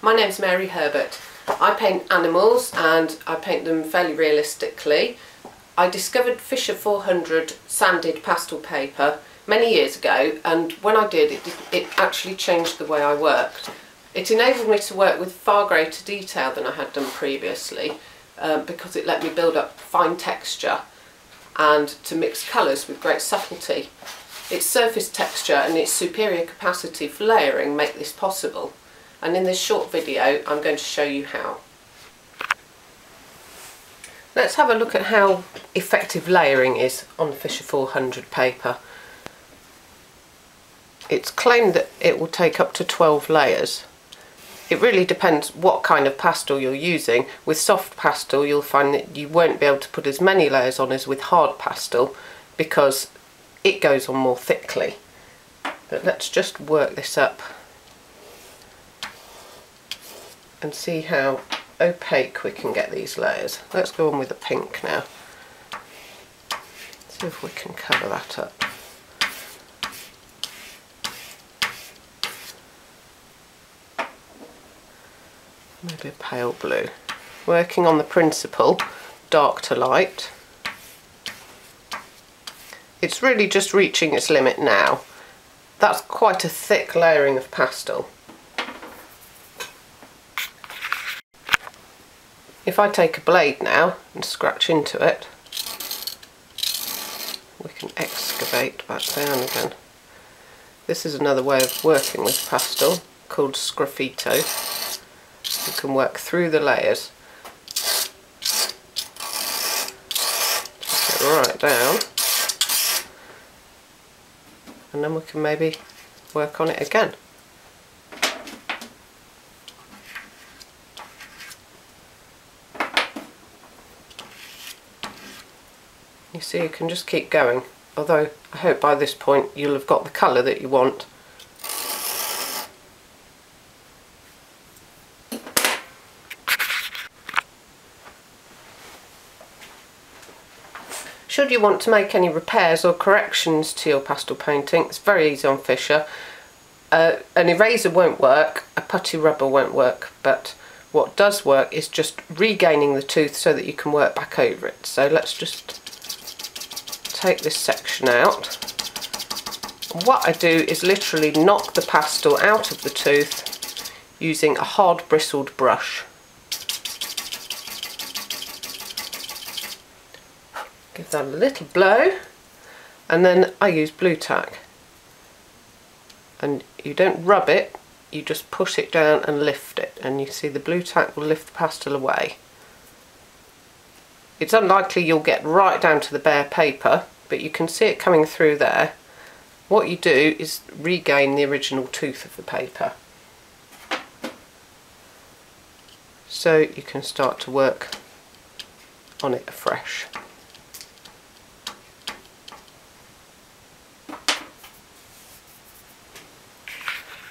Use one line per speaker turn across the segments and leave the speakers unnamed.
My name's Mary Herbert. I paint animals and I paint them fairly realistically. I discovered Fisher400 sanded pastel paper many years ago, and when I did, it actually changed the way I worked. It enabled me to work with far greater detail than I had done previously because it let me build up fine texture and to mix colours with great subtlety. Its surface texture and its superior capacity for layering make this possible, and in this short video I'm going to show you how. Let's have a look at how effective layering is on Fisher400 paper. It's claimed that it will take up to 12 layers. It really depends what kind of pastel you're using. With soft pastel you'll find that you won't be able to put as many layers on as with hard pastel because it goes on more thickly. But let's just work this up and see how opaque we can get these layers. Let's go on with the pink now. See if we can cover that up. Maybe a pale blue. Working on the principle dark to light. It's really just reaching its limit now. That's quite a thick layering of pastel. If I take a blade now and scratch into it, we can excavate back down again. This is another way of working with pastel called sgraffito. You can work through the layers. Take it right down. And then we can maybe work on it again. You see, you can just keep going, although I hope by this point you'll have got the colour that you want. Should you want to make any repairs or corrections to your pastel painting, it's very easy on Fisher. An eraser won't work, a putty rubber won't work, but what does work is just regaining the tooth so that you can work back over it. So let's just take this section out. What I do is literally knock the pastel out of the tooth using a hard bristled brush. Give that a little blow, and then I use blue tack. And you don't rub it, you just push it down and lift it, and you see the blue tack will lift the pastel away. It's unlikely you'll get right down to the bare paper, but you can see it coming through there. What you do is regain the original tooth of the paper. So you can start to work on it afresh.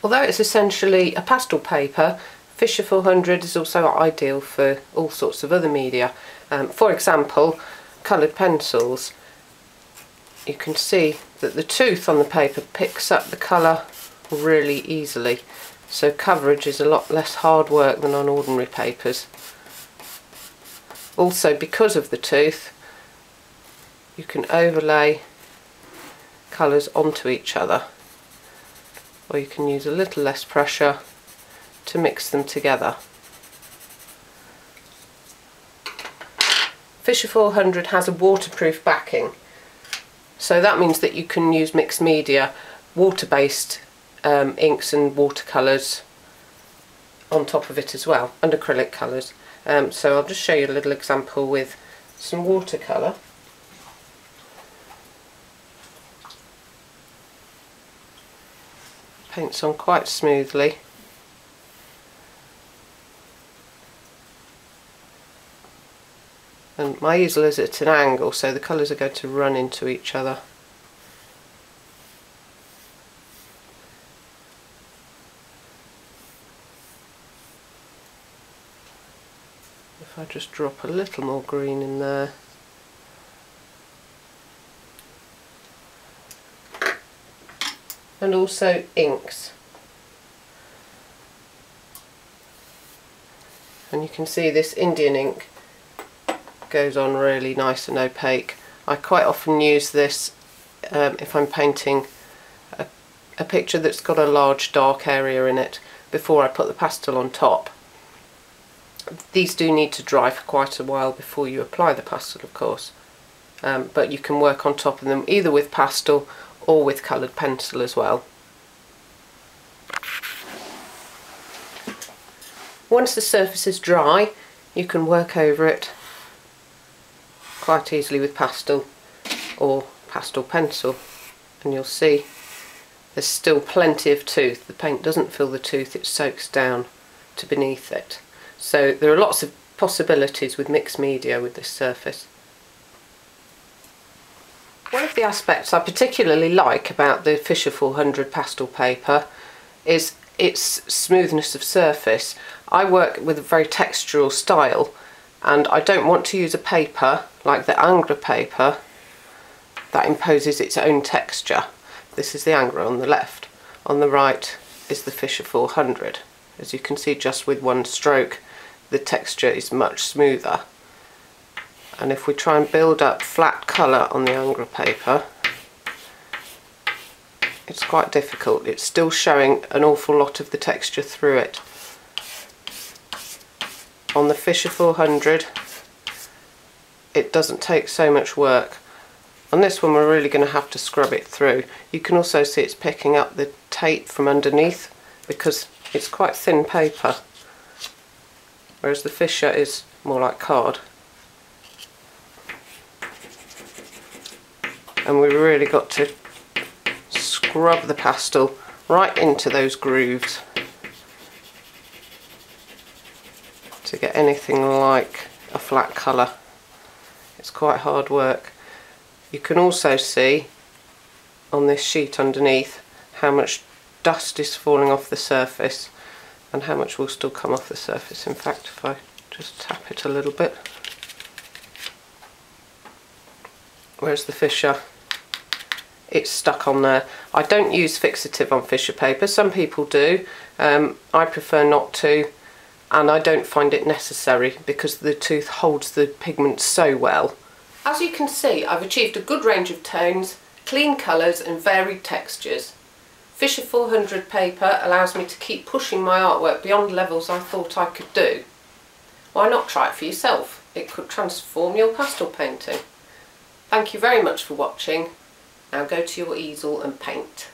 Although it's essentially a pastel paper, Fisher400 is also ideal for all sorts of other media. For example, coloured pencils. You can see that the tooth on the paper picks up the colour really easily, so coverage is a lot less hard work than on ordinary papers. Also, because of the tooth, you can overlay colours onto each other, or you can use a little less pressure to mix them together. Fisher400 has a waterproof backing, so that means that you can use mixed media, water-based inks and watercolours on top of it as well, and acrylic colours. So I'll just show you a little example with some watercolour. Paints on quite smoothly. And my easel is at an angle, so the colours are going to run into each other. If I just drop a little more green in there. And also inks. And you can see this Indian ink goes on really nice and opaque. I quite often use this if I'm painting a picture that's got a large dark area in it before I put the pastel on top. These do need to dry for quite a while before you apply the pastel, of course, but you can work on top of them either with pastel or with coloured pencil as well. Once the surface is dry, you can work over it quite easily with pastel or pastel pencil, and you'll see there's still plenty of tooth. The paint doesn't fill the tooth, it soaks down to beneath it. So there are lots of possibilities with mixed media with this surface. One of the aspects I particularly like about the Fisher400 pastel paper is its smoothness of surface. I work with a very textural style, and I don't want to use a paper like the Angra paper that imposes its own texture. This is the Angra on the left. On the right is the Fisher400. As you can see, just with one stroke the texture is much smoother. And if we try and build up flat colour on the Angra paper, it's quite difficult. It's still showing an awful lot of the texture through it. On the Fisher400 it doesn't take so much work. On this one we're really going to have to scrub it through. You can also see it's picking up the tape from underneath because it's quite thin paper, whereas the Fisher is more like card. And we've really got to scrub the pastel right into those grooves to get anything like a flat colour. It's quite hard work. You can also see on this sheet underneath how much dust is falling off the surface and how much will still come off the surface. In fact, if I just tap it a little bit, whereas the Fisher, it's stuck on there. I don't use fixative on Fisher paper. Some people do. I prefer not to, and I don't find it necessary because the tooth holds the pigment so well. As you can see, I've achieved a good range of tones, clean colours and varied textures. Fisher400 paper allows me to keep pushing my artwork beyond levels I thought I could do. Why not try it for yourself? It could transform your pastel painting. Thank you very much for watching. Now go to your easel and paint.